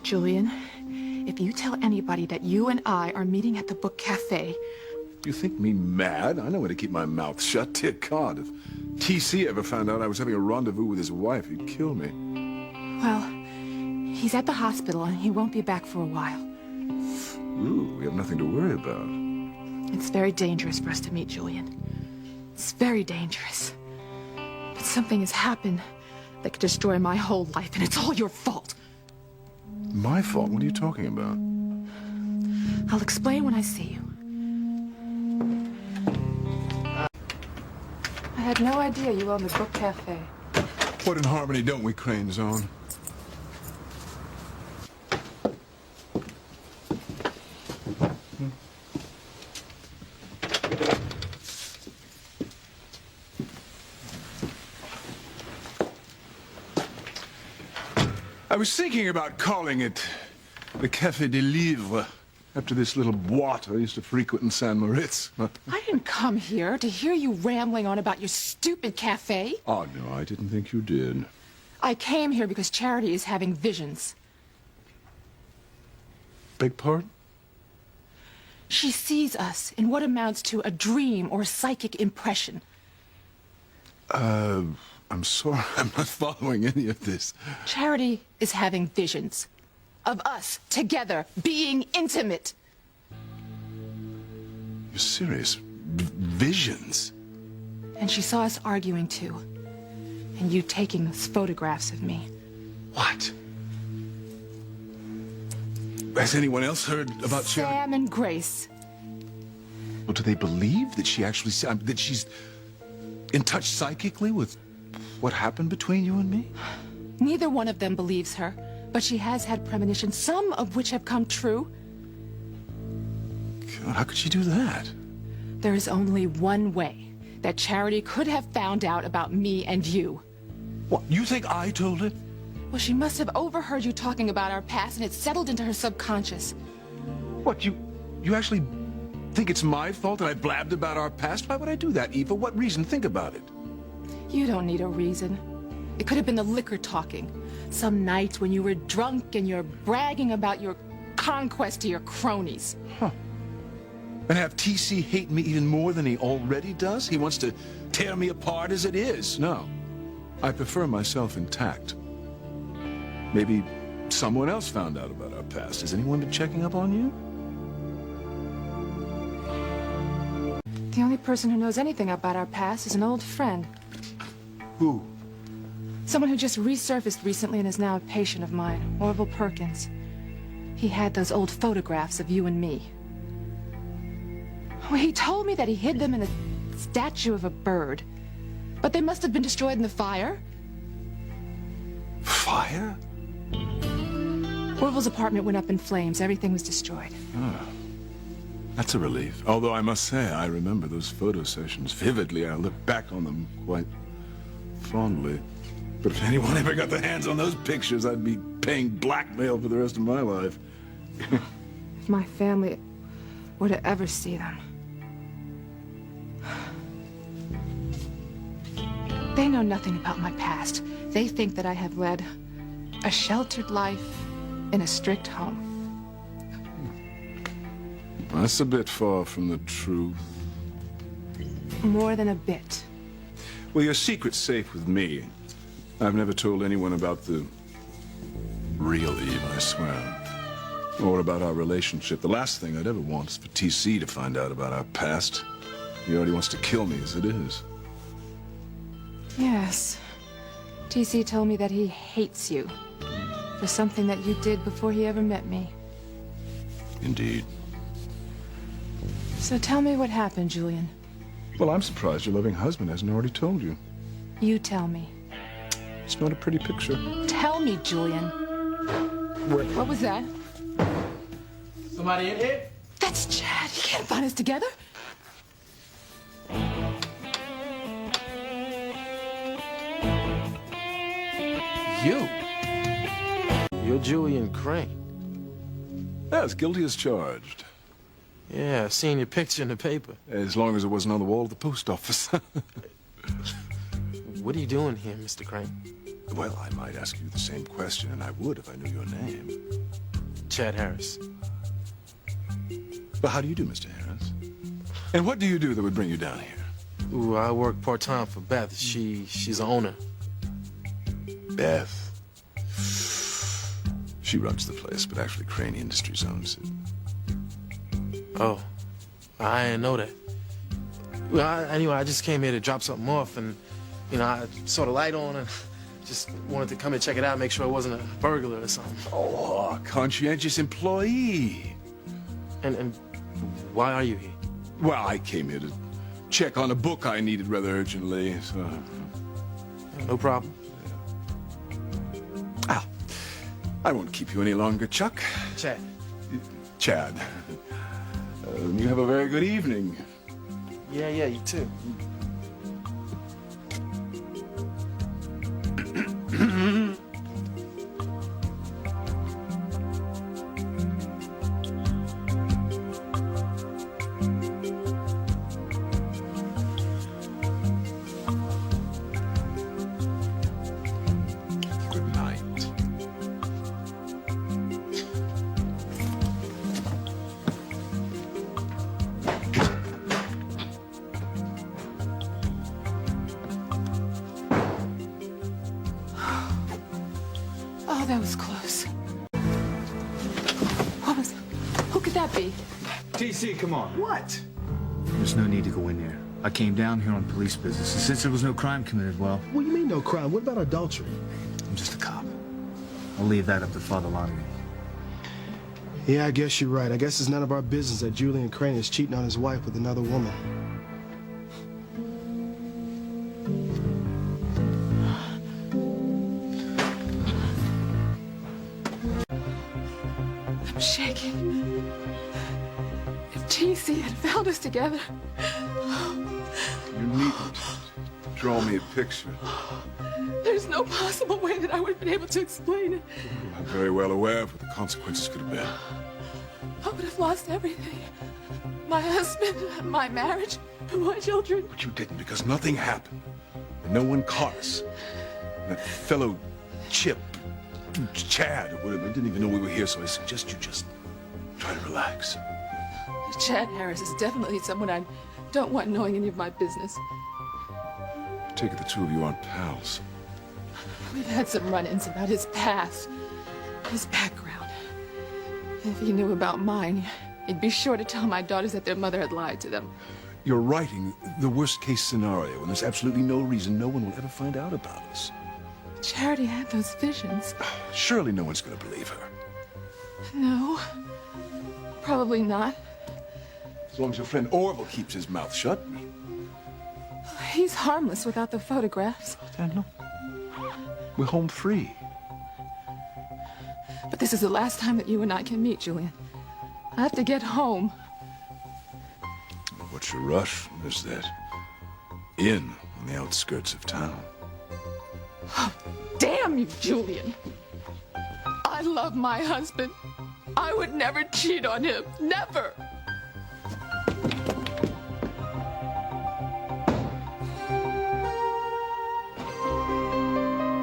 Julian, if you tell anybody that you and I are meeting at the book cafe... You think me mad? I know when to keep my mouth shut. Dear God, if TC ever found out I was having a rendezvous with his wife, he'd kill me. Well, he's at the hospital and he won't be back for a while. Ooh, we have nothing to worry about. It's very dangerous for us to meet, Julian. It's very dangerous. But something has happened that could destroy my whole life, and it's all your fault. My fault? What are you talking about? I'll explain when I see you. I had no idea you owned the book cafe. What in harmony don't we, Crane Zone? I was thinking about calling it the Café des Livres, after this little boîte I used to frequent in San Moritz. I didn't come here to hear you rambling on about your stupid cafe. Oh, no, I didn't think you did. I came here because Charity is having visions. Beg pardon? She sees us in what amounts to a dream or psychic impression. I'm sorry, I'm not following any of this. Charity is having visions of us together, being intimate. You're serious? Visions? And she saw us arguing too. And you taking those photographs of me. What? Has anyone else heard about Charity? Sam and Grace. Well, do they believe that she actually, that she's in touch psychically with what happened between you and me? Neither one of them believes her, but she has had premonitions, some of which have come true. God, how could she do that? There is only one way that Charity could have found out about me and you. What, you think I told her? Well, she must have overheard you talking about our past, and it settled into her subconscious. What, you actually think it's my fault that I blabbed about our past? Why would I do that, Eva? What reason? Think about it. You don't need a reason. It could have been the liquor talking. Some nights when you were drunk and you're bragging about your conquest to your cronies. Huh. And have TC hate me even more than he already does? He wants to tear me apart as it is. No. I prefer myself intact. Maybe someone else found out about our past. Has anyone been checking up on you? The only person who knows anything about our past is an old friend. Who? Someone who just resurfaced recently and is now a patient of mine, Orville Perkins. He had those old photographs of you and me. Well, he told me that he hid them in a statue of a bird. But they must have been destroyed in the fire. Fire? Orville's apartment went up in flames. Everything was destroyed. Oh. That's a relief. Although I must say, I remember those photo sessions vividly. I look back on them quite fondly. But if anyone ever got their hands on those pictures, I'd be paying blackmail for the rest of my life. If my family were to ever see them. They know nothing about my past. They think that I have led a sheltered life in a strict home. That's a bit far from the truth. More than a bit. Well, your secret's safe with me. I've never told anyone about the real Eve, I swear. Or about our relationship. The last thing I'd ever want is for TC to find out about our past. He already wants to kill me as it is. Yes. TC told me that he hates you for something that you did before he ever met me. Indeed. So tell me what happened, Julian. Well, I'm surprised your loving husband hasn't already told you. You tell me. It's not a pretty picture. Tell me, Julian. What was that? Somebody in here? That's Chad. He can't find us together. You? You're Julian Crane. Yes, guilty as charged. Yeah, I've seen your picture in the paper. As long as it wasn't on the wall of the post office. What are you doing here, Mr. Crane? Well, I might ask you the same question, and I would if I knew your name. Chad Harris. But how do you do, Mr. Harris? And what do you do that would bring you down here? Ooh, I work part-time for Beth. She's the owner. Beth. She runs the place, but actually Crane Industries owns it. Oh, I didn't know that. Well, anyway, I just came here to drop something off, and, you know, I saw the light on and just wanted to come and check it out, make sure it wasn't a burglar or something. Oh, conscientious employee. And why are you here? Well, I came here to check on a book I needed rather urgently, so... No problem. Ah, I won't keep you any longer, Chuck. Chad. Chad. You have a very good evening. Yeah, you too. Good night. Oh, that was close. What was... Who could that be? TC, come on. What? There's no need to go in there. I came down here on police business, and since there was no crime committed, well, What do you mean no crime? What about adultery? I'm just a cop. I'll leave that up to Father Lonegan. Yeah, I guess you're right. I guess it's none of our business that Julian Crane is cheating on his wife with another woman. I'm shaking. If TC had found us together... You needn't draw me a picture. There's no possible way that I would have been able to explain it. I'm very well aware of what the consequences could have been. I would have lost everything. My husband, my marriage, my children. But you didn't, because nothing happened. And no one caught us. That fellow Chip, Chad, or whatever, didn't even know we were here, so I suggest you just try to relax. Chad Harris is definitely someone I don't want knowing any of my business. I take it the two of you aren't pals. We've had some run-ins about his past, his background. If he knew about mine, he'd be sure to tell my daughters that their mother had lied to them. You're writing the worst-case scenario, and there's absolutely no reason no one will ever find out about us. Charity had those visions. Surely no one's going to believe her. No, probably not. As long as your friend Orville keeps his mouth shut. He's harmless without the photographs. And look, we're home free. But this is the last time that you and I can meet, Julian. I have to get home. What's your rush? There's that inn on the outskirts of town. Damn you, Julian. I love my husband. I would never cheat on him. Never.